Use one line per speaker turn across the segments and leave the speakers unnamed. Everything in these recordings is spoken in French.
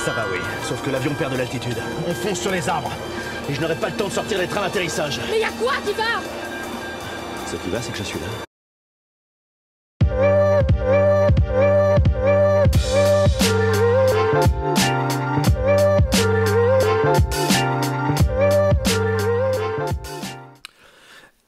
Ça va, oui. Sauf que l'avion perd de l'altitude. On fonce sur les arbres. Et je n'aurai pas le temps de sortir les trains d'atterrissage.
Mais y a quoi qui va?
Ce qui va, c'est que je suis là.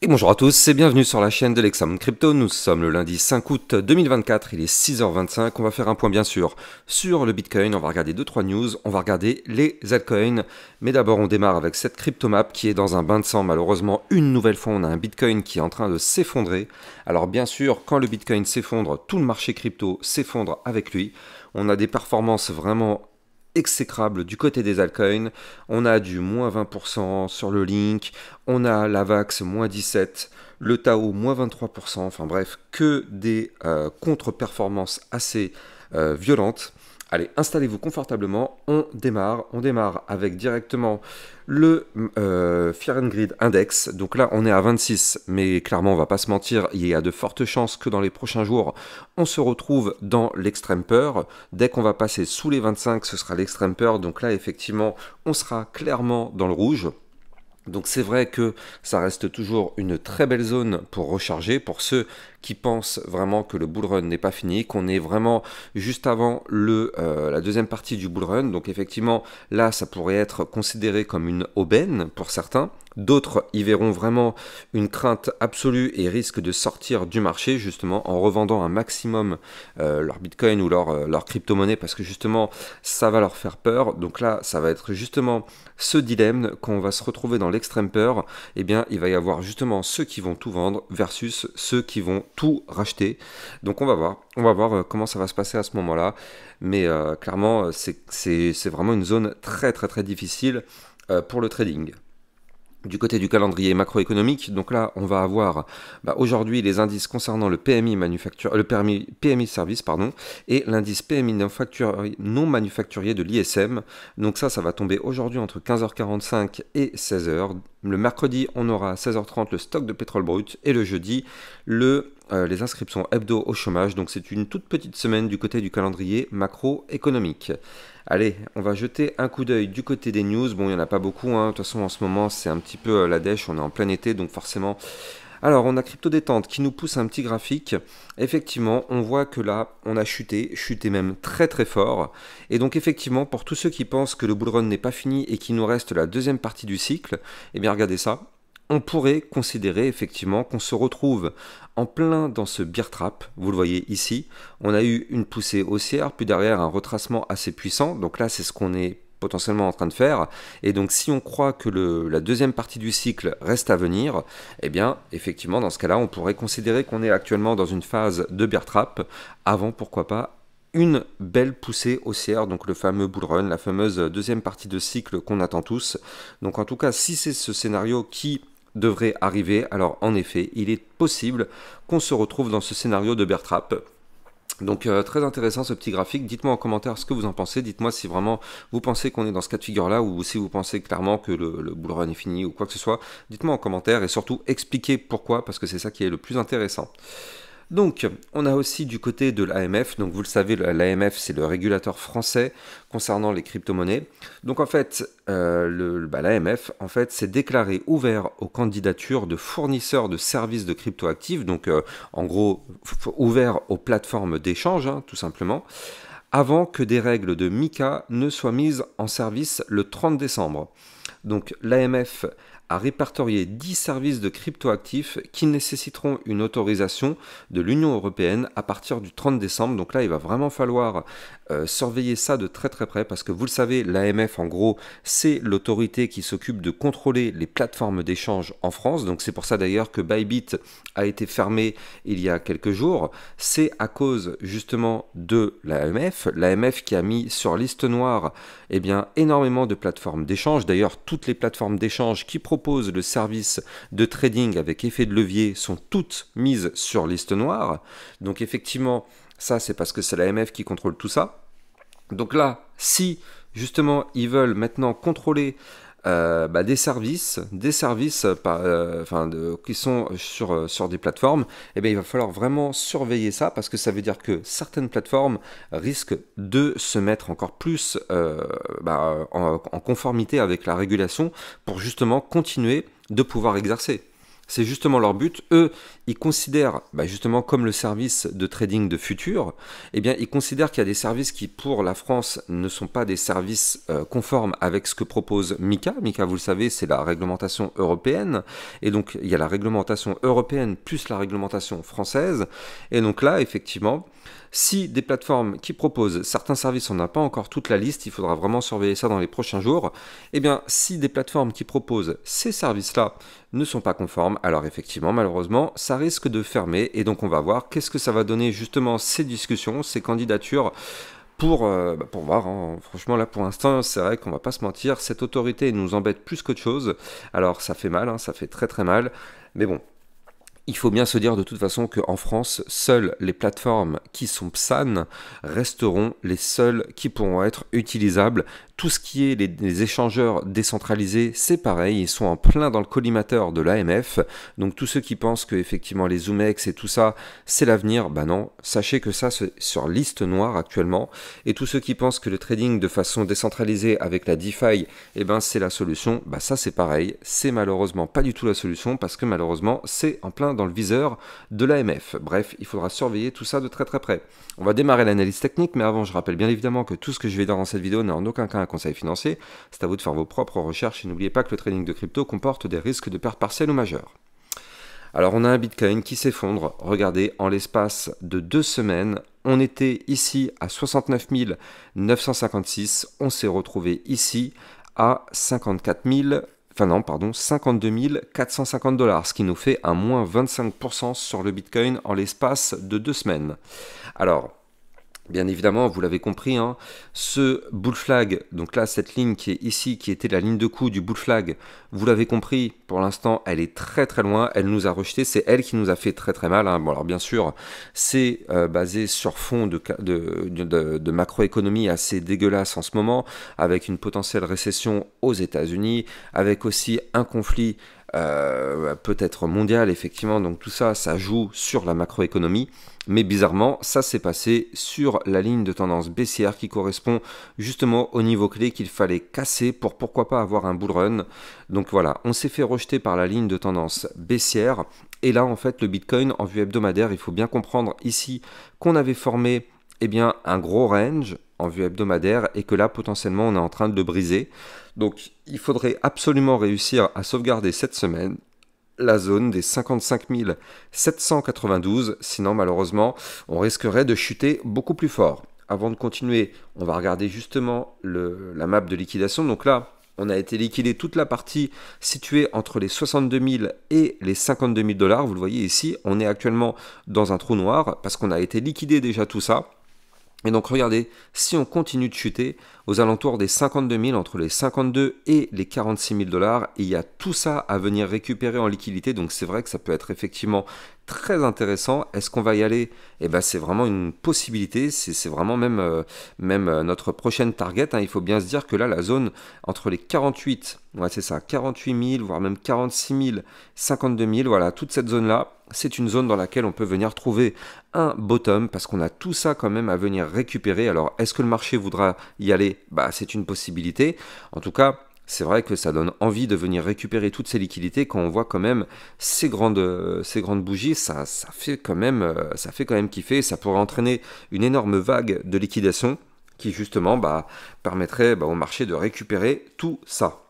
Et bonjour à tous et bienvenue sur la chaîne de l'Examen Crypto. Nous sommes le lundi 5 août 2024, il est 6h25. On va faire un point bien sûr sur le Bitcoin, on va regarder 2-3 news, on va regarder les altcoins. Mais d'abord on démarre avec cette cryptomap qui est dans un bain de sang. Malheureusement, une nouvelle fois, on a un Bitcoin qui est en train de s'effondrer. Alors bien sûr, quand le Bitcoin s'effondre, tout le marché crypto s'effondre avec lui. On a des performances vraiment exécrable du côté des altcoins. On a du moins 20% sur le Link, on a l'Avax moins 17%, le Tao moins 23%, enfin bref, que des contre-performances assez violentes. Allez, installez-vous confortablement, on démarre avec directement le Fear and Greed Index. Donc là, on est à 26, mais clairement, on va pas se mentir, il y a de fortes chances que dans les prochains jours, on se retrouve dans l'extrême peur. Dès qu'on va passer sous les 25, ce sera l'extrême peur. Donc là, effectivement, on sera clairement dans le rouge. Donc c'est vrai que ça reste toujours une très belle zone pour recharger, pour ceux qui pensent vraiment que le bull run n'est pas fini, qu'on est vraiment juste avant la deuxième partie du bull run. Donc effectivement, là, ça pourrait être considéré comme une aubaine pour certains. D'autres y verront vraiment une crainte absolue et risquent de sortir du marché justement en revendant un maximum leur Bitcoin ou leur crypto-monnaie parce que justement ça va leur faire peur. Donc là ça va être justement ce dilemme quand on va se retrouver dans l'extrême peur. Eh bien il va y avoir justement ceux qui vont tout vendre versus ceux qui vont tout racheter. Donc on va voir comment ça va se passer à ce moment-là. Mais clairement c'est vraiment une zone très très très difficile pour le trading. Du côté du calendrier macroéconomique, donc là, on va avoir aujourd'hui les indices concernant le PMI PMI service, et l'indice PMI non manufacturier de l'ISM. Donc ça va tomber aujourd'hui entre 15h45 et 16h. Le mercredi, on aura à 16h30 le stock de pétrole brut et le jeudi, les inscriptions hebdo au chômage. Donc c'est une toute petite semaine du côté du calendrier macroéconomique. Allez, on va jeter un coup d'œil du côté des news. Bon, il n'y en a pas beaucoup, hein. De toute façon, en ce moment, c'est un petit peu la dèche. On est en plein été, donc forcément... Alors, on a Crypto Détente qui nous pousse un petit graphique. Effectivement, on voit que là, on a chuté même très très fort. Et donc, effectivement, pour tous ceux qui pensent que le bull run n'est pas fini et qu'il nous reste la deuxième partie du cycle, eh bien, regardez ça. On pourrait considérer effectivement qu'on se retrouve en plein dans ce bear trap, vous le voyez ici. On a eu une poussée haussière, puis derrière un retracement assez puissant. Donc là, c'est ce qu'on est potentiellement en train de faire. Et donc si on croit que la deuxième partie du cycle reste à venir, eh bien effectivement dans ce cas-là, on pourrait considérer qu'on est actuellement dans une phase de bear trap avant, pourquoi pas, une belle poussée haussière, donc le fameux bull run, la fameuse deuxième partie de cycle qu'on attend tous. Donc en tout cas, si c'est ce scénario qui devrait arriver, alors en effet, il est possible qu'on se retrouve dans ce scénario de bear trap. Donc très intéressant ce petit graphique. Dites-moi en commentaire ce que vous en pensez. Dites-moi si vraiment vous pensez qu'on est dans ce cas de figure-là ou si vous pensez clairement que le bull run est fini ou quoi que ce soit. Dites-moi en commentaire et surtout expliquez pourquoi, parce que c'est ça qui est le plus intéressant. Donc, on a aussi du côté de l'AMF, donc vous le savez, l'AMF c'est le régulateur français concernant les crypto-monnaies. Donc en fait, l'AMF en fait, s'est déclaré ouvert aux candidatures de fournisseurs de services de crypto-actifs, donc en gros ouvert aux plateformes d'échange, hein, tout simplement, avant que des règles de MiCA ne soient mises en service le 30 décembre. Donc l'AMF a répertorié 10 services de cryptoactifs qui nécessiteront une autorisation de l'Union européenne à partir du 30 décembre. Donc là, il va vraiment falloir surveiller ça de très très près parce que vous le savez, l'AMF en gros, c'est l'autorité qui s'occupe de contrôler les plateformes d'échange en France. Donc c'est pour ça d'ailleurs que Bybit a été fermé il y a quelques jours. C'est à cause justement de l'AMF qui a mis sur liste noire énormément de plateformes d'échange. D'ailleurs, toutes les plateformes d'échange qui proposent le service de trading avec effet de levier sont toutes mises sur liste noire. Donc effectivement, ça c'est parce que c'est l'AMF qui contrôle tout ça. Donc là, si justement ils veulent maintenant contrôler des services qui sont sur des plateformes, eh bien, il va falloir vraiment surveiller ça parce que ça veut dire que certaines plateformes risquent de se mettre encore plus en conformité avec la régulation pour justement continuer de pouvoir exercer. C'est justement leur but. Eux, ils considèrent, justement comme le service de trading de futur, eh bien, ils considèrent qu'il y a des services qui, pour la France, ne sont pas des services conformes avec ce que propose MiCA. MiCA, vous le savez, c'est la réglementation européenne. Et donc, il y a la réglementation européenne plus la réglementation française. Et donc là, effectivement, si des plateformes qui proposent certains services, on n'a pas encore toute la liste, il faudra vraiment surveiller ça dans les prochains jours. Eh bien, si des plateformes qui proposent ces services-là ne sont pas conformes, alors effectivement, malheureusement, ça risque de fermer. Et donc, on va voir qu'est-ce que ça va donner justement ces discussions, ces candidatures pour voir. Hein. Franchement, là, pour l'instant, c'est vrai qu'on va pas se mentir, cette autorité nous embête plus qu'autre chose. Alors, ça fait mal, hein, ça fait très très mal. Mais bon. Il faut bien se dire de toute façon qu'en France, seules les plateformes qui sont PSAN resteront les seules qui pourront être utilisables. Tout ce qui est les échangeurs décentralisés, c'est pareil, ils sont en plein dans le collimateur de l'AMF. Donc tous ceux qui pensent que effectivement les ZoomX et tout ça, c'est l'avenir, non, sachez que ça c'est sur liste noire actuellement. Et tous ceux qui pensent que le trading de façon décentralisée avec la DeFi, c'est la solution, ça c'est pareil, c'est malheureusement pas du tout la solution parce que malheureusement c'est en plein dans le viseur de l'AMF. Bref, il faudra surveiller tout ça de très très près. On va démarrer l'analyse technique, mais avant je rappelle bien évidemment que tout ce que je vais dire dans cette vidéo n'est en aucun cas un conseil financier, c'est à vous de faire vos propres recherches et n'oubliez pas que le trading de crypto comporte des risques de perte partielle ou majeure. Alors on a un Bitcoin qui s'effondre, regardez, en l'espace de 2 semaines, on était ici à 69 956, on s'est retrouvé ici à 52 450 $, ce qui nous fait un moins 25% sur le Bitcoin en l'espace de 2 semaines. Alors, bien évidemment, vous l'avez compris, hein, ce bull flag, donc là, cette ligne qui est ici, qui était la ligne de coup du bull flag, vous l'avez compris, pour l'instant, elle est très très loin, elle nous a rejeté, c'est elle qui nous a fait très très mal. Hein. Bon, alors bien sûr, c'est basé sur fond de macroéconomie assez dégueulasse en ce moment, avec une potentielle récession aux États-Unis, avec aussi un conflit peut-être mondial, effectivement, donc tout ça, ça joue sur la macroéconomie. Mais bizarrement, ça s'est passé sur la ligne de tendance baissière qui correspond justement au niveau clé qu'il fallait casser pour pourquoi pas avoir un bull run. Donc voilà, on s'est fait rejeter par la ligne de tendance baissière. Et là, en fait, le Bitcoin en vue hebdomadaire, il faut bien comprendre ici qu'on avait formé un gros range en vue hebdomadaire et que là, potentiellement, on est en train de le briser. Donc, il faudrait absolument réussir à sauvegarder cette semaine la zone des 55 792, sinon malheureusement on risquerait de chuter beaucoup plus fort. Avant de continuer, on va regarder justement la map de liquidation. Donc là, on a été liquidé toute la partie située entre les 62 000 et les 52 000 $. Vous le voyez ici, on est actuellement dans un trou noir parce qu'on a été liquidé déjà tout ça. Et donc regardez, si on continue de chuter aux alentours des 52 000, entre les 52 et les 46 000 $, il y a tout ça à venir récupérer en liquidité. Donc c'est vrai que ça peut être effectivement très intéressant. Est-ce qu'on va y aller? C'est vraiment une possibilité. C'est vraiment même notre prochaine target. Hein. Il faut bien se dire que là, la zone entre les 48, c'est ça, 48 000, voire même 46 000, 52 000, voilà, toute cette zone-là, c'est une zone dans laquelle on peut venir trouver un bottom parce qu'on a tout ça quand même à venir récupérer. Alors, est-ce que le marché voudra y aller? C'est une possibilité. En tout cas, c'est vrai que ça donne envie de venir récupérer toutes ces liquidités quand on voit quand même ces grandes bougies. Ça fait quand même kiffer. Ça pourrait entraîner une énorme vague de liquidation qui justement permettrait au marché de récupérer tout ça.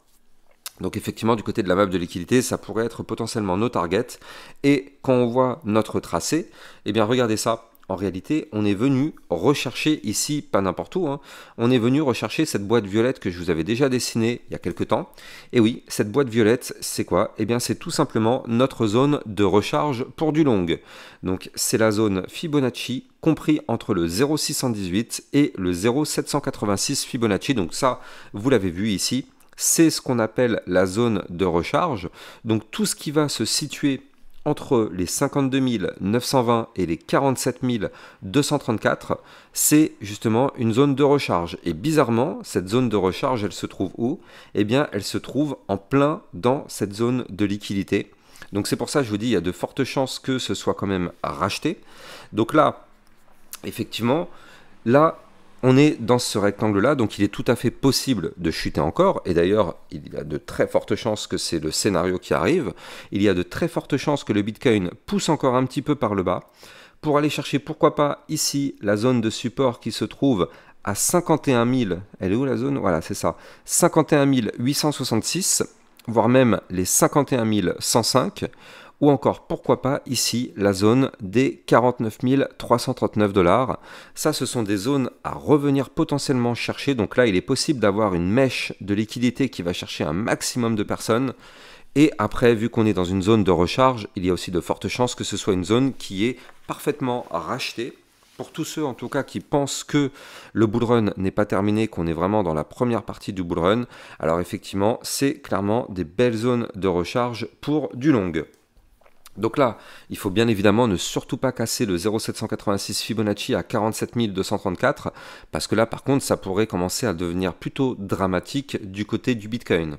Donc effectivement, du côté de la map de liquidité, ça pourrait être potentiellement nos targets. Et quand on voit notre tracé, regardez ça. En réalité, on est venu rechercher ici, pas n'importe où, hein, on est venu rechercher cette boîte violette que je vous avais déjà dessinée il y a quelques temps. Et oui, cette boîte violette, c'est quoi? C'est tout simplement notre zone de recharge pour du long. Donc c'est la zone Fibonacci compris entre le 0,618 et le 0,786 Fibonacci. Donc ça, vous l'avez vu ici. C'est ce qu'on appelle la zone de recharge. Donc tout ce qui va se situer entre les 52 920 et les 47 234, c'est justement une zone de recharge. Et bizarrement, cette zone de recharge, elle se trouve où? Eh bien, elle se trouve en plein dans cette zone de liquidité. Donc c'est pour ça que je vous dis, il y a de fortes chances que ce soit quand même racheté. Donc là, effectivement, là, on est dans ce rectangle-là, donc il est tout à fait possible de chuter encore. Et d'ailleurs, il y a de très fortes chances que c'est le scénario qui arrive. Il y a de très fortes chances que le Bitcoin pousse encore un petit peu par le bas pour aller chercher, pourquoi pas, ici, la zone de support qui se trouve à 51 000. Elle est où la zone? Voilà, c'est ça. 51 866, voire même les 51 105. Ou encore, pourquoi pas, ici, la zone des 49 339 $. Ça, ce sont des zones à revenir potentiellement chercher. Donc là, il est possible d'avoir une mèche de liquidité qui va chercher un maximum de personnes. Et après, vu qu'on est dans une zone de recharge, il y a aussi de fortes chances que ce soit une zone qui est parfaitement rachetée. Pour tous ceux, en tout cas, qui pensent que le bull run n'est pas terminé, qu'on est vraiment dans la première partie du bull run, alors effectivement, c'est clairement des belles zones de recharge pour du long. Donc là, il faut bien évidemment ne surtout pas casser le 0,786 Fibonacci à 47 234, parce que là, par contre, ça pourrait commencer à devenir plutôt dramatique du côté du Bitcoin.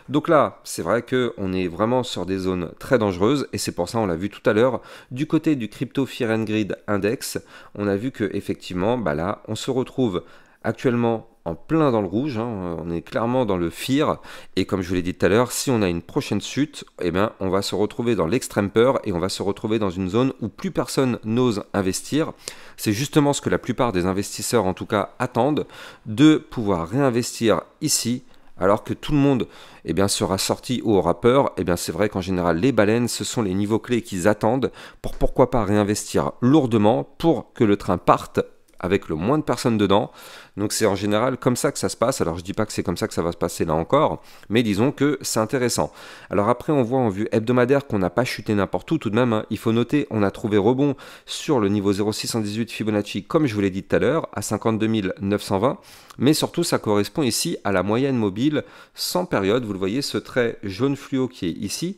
Donc là, c'est vrai qu'on est vraiment sur des zones très dangereuses, et c'est pour ça, on l'a vu tout à l'heure, du côté du Crypto Fear and Greed Index, on a vu que effectivement, bah là, on se retrouve actuellement en plein dans le rouge, hein, on est clairement dans le fear, et comme je vous l'ai dit tout à l'heure, si on a une prochaine chute, eh bien, on va se retrouver dans l'extrême peur, et on va se retrouver dans une zone où plus personne n'ose investir. C'est justement ce que la plupart des investisseurs, en tout cas, attendent, de pouvoir réinvestir ici, alors que tout le monde eh bien, sera sorti ou aura peur. Eh bien, c'est vrai qu'en général, les baleines, ce sont les niveaux clés qu'ils attendent pour pourquoi pas réinvestir lourdement pour que le train parte avec le moins de personnes dedans. Donc c'est en général comme ça que ça se passe. Alors je dis pas que c'est comme ça que ça va se passer là encore, mais disons que c'est intéressant. Alors après on voit en vue hebdomadaire qu'on n'a pas chuté n'importe où tout de même, hein. Il faut noter, on a trouvé rebond sur le niveau 0,618 Fibonacci, comme je vous l'ai dit tout à l'heure, à 52 920, mais surtout ça correspond ici à la moyenne mobile sans période. Vous le voyez, ce trait jaune fluo qui est ici,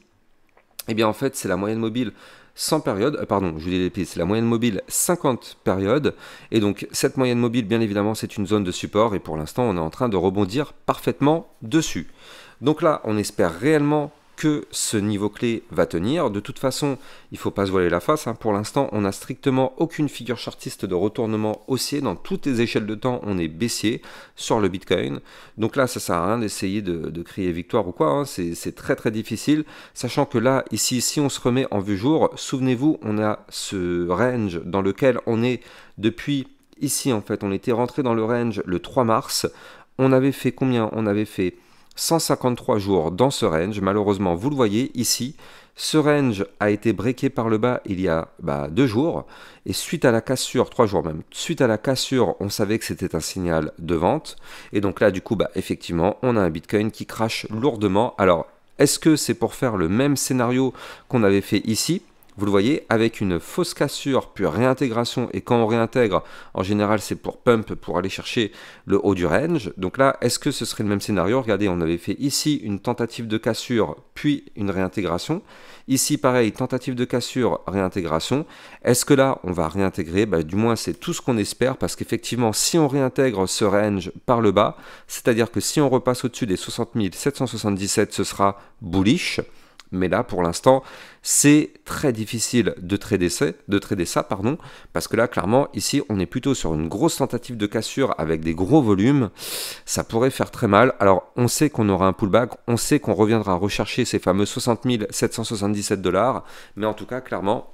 et bien en fait c'est la moyenne mobile 100 périodes, pardon, je vous dis les pistes, c'est la moyenne mobile 50 périodes, et donc cette moyenne mobile, bien évidemment, c'est une zone de support, et pour l'instant, on est en train de rebondir parfaitement dessus. Donc là, on espère réellement que ce niveau clé va tenir. De toute façon, il ne faut pas se voiler la face, hein. Pour l'instant, on n'a strictement aucune figure chartiste de retournement haussier. Dans toutes les échelles de temps, on est baissier sur le Bitcoin. Donc là, ça ne sert à rien d'essayer de crier victoire ou quoi, hein. C'est très très difficile. Sachant que là, ici, si on se remet en vue jour, souvenez-vous, on a ce range dans lequel on est depuis ici. En fait, on était rentré dans le range le 3 mars. On avait fait combien? On avait fait 153 jours dans ce range. Malheureusement, vous le voyez ici, ce range a été breaké par le bas il y a 2 jours, et suite à la cassure, 3 jours même, suite à la cassure, on savait que c'était un signal de vente, et donc là du coup, effectivement, on a un Bitcoin qui crache lourdement. Alors, est-ce que c'est pour faire le même scénario qu'on avait fait ici? Vous le voyez, avec une fausse cassure, puis réintégration, et quand on réintègre, en général, c'est pour pump, pour aller chercher le haut du range. Donc là, est-ce que ce serait le même scénario? Regardez, on avait fait ici une tentative de cassure, puis une réintégration. Ici, pareil, tentative de cassure, réintégration. Est-ce que là, on va réintégrer? Du moins, c'est tout ce qu'on espère, parce qu'effectivement, si on réintègre ce range par le bas, c'est-à-dire que si on repasse au-dessus des 60 777, ce sera bullish. Mais là, pour l'instant, c'est très difficile de trader ça, parce que là, clairement, ici, on est plutôt sur une grosse tentative de cassure avec des gros volumes. Ça pourrait faire très mal. Alors, on sait qu'on aura un pullback, on sait qu'on reviendra rechercher ces fameux 60 777 $, mais en tout cas, clairement,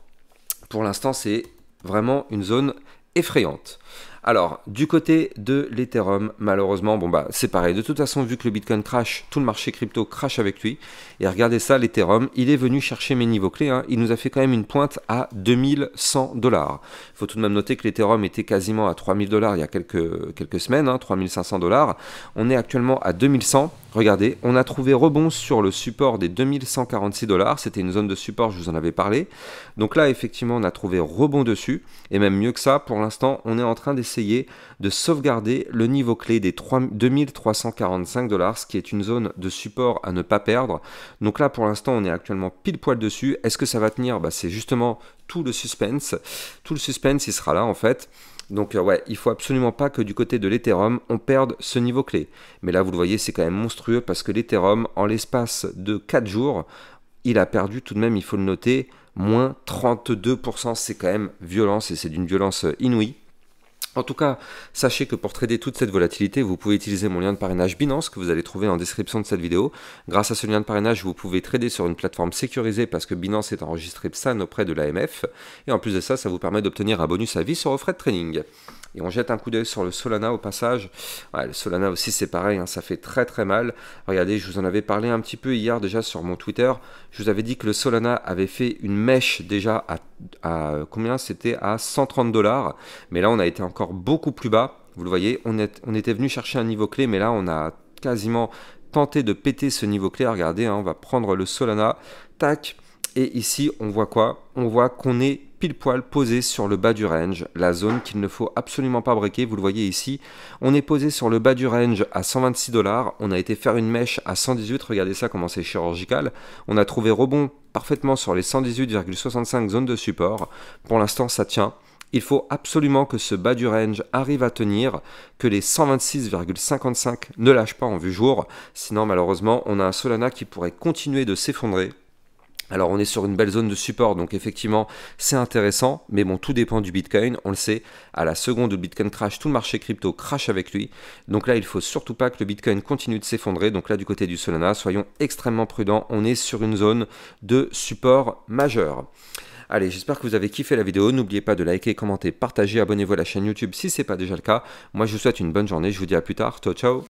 pour l'instant, c'est vraiment une zone effrayante. Alors, du côté de l'Ethereum, malheureusement, c'est pareil. De toute façon, vu que le Bitcoin crash, tout le marché crypto crash avec lui. Et regardez ça, l'Ethereum, il est venu chercher mes niveaux clés, hein. Il nous a fait quand même une pointe à 2100 $. Il faut tout de même noter que l'Ethereum était quasiment à 3000 $ il y a quelques semaines, hein, 3500 $. On est actuellement à 2100. Regardez, on a trouvé rebond sur le support des 2146 $. C'était une zone de support, je vous en avais parlé. Donc là, effectivement, on a trouvé rebond dessus. Et même mieux que ça, pour l'instant, on est en train d'essayer essayer de sauvegarder le niveau clé des 2345 $, ce qui est une zone de support à ne pas perdre. Donc là, pour l'instant, on est actuellement pile poil dessus. Est-ce que ça va tenir? C'est justement tout le suspense. Tout le suspense, il sera là en fait. Donc ouais, il faut absolument pas que du côté de l'Ethereum, on perde ce niveau clé. Mais là, vous le voyez, c'est quand même monstrueux parce que l'Ethereum, en l'espace de 4 jours, il a perdu tout de même, il faut le noter, moins 32%. C'est quand même violent, c'est d'une violence inouïe. En tout cas, sachez que pour trader toute cette volatilité, vous pouvez utiliser mon lien de parrainage Binance que vous allez trouver en description de cette vidéo. Grâce à ce lien de parrainage, vous pouvez trader sur une plateforme sécurisée parce que Binance est enregistré PSAN auprès de l'AMF. Et en plus de ça, ça vous permet d'obtenir un bonus à vie sur vos frais de trading. Et on jette un coup d'œil sur le Solana au passage. Ouais, le Solana aussi, c'est pareil, hein, ça fait très très mal. Regardez, je vous en avais parlé un petit peu hier déjà sur mon Twitter. Je vous avais dit que le Solana avait fait une mèche déjà à combien? C'était à 130 $. Mais là, on a été encore beaucoup plus bas. Vous le voyez, on était venu chercher un niveau clé, mais là, on a quasiment tenté de péter ce niveau clé. Regardez, hein, on va prendre le Solana. Tac. Et ici, on voit quoi? On voit qu'on est pile poil posé sur le bas du range, la zone qu'il ne faut absolument pas breaker. Vous le voyez ici, on est posé sur le bas du range à 126 $. On a été faire une mèche à 118. Regardez ça, comment c'est chirurgical. On a trouvé rebond parfaitement sur les 118,65 zones de support. Pour l'instant, ça tient. Il faut absolument que ce bas du range arrive à tenir, que les 126,55 ne lâchent pas en vue jour. Sinon, malheureusement, on a un Solana qui pourrait continuer de s'effondrer. Alors on est sur une belle zone de support, donc effectivement c'est intéressant, mais bon, tout dépend du Bitcoin, on le sait, à la seconde où le Bitcoin crash, tout le marché crypto crash avec lui. Donc là il faut surtout pas que le Bitcoin continue de s'effondrer, donc là du côté du Solana, soyons extrêmement prudents, on est sur une zone de support majeur. Allez, j'espère que vous avez kiffé la vidéo, n'oubliez pas de liker, commenter, partager, abonnez-vous à la chaîne YouTube si ce n'est pas déjà le cas. Moi je vous souhaite une bonne journée, je vous dis à plus tard, ciao ciao.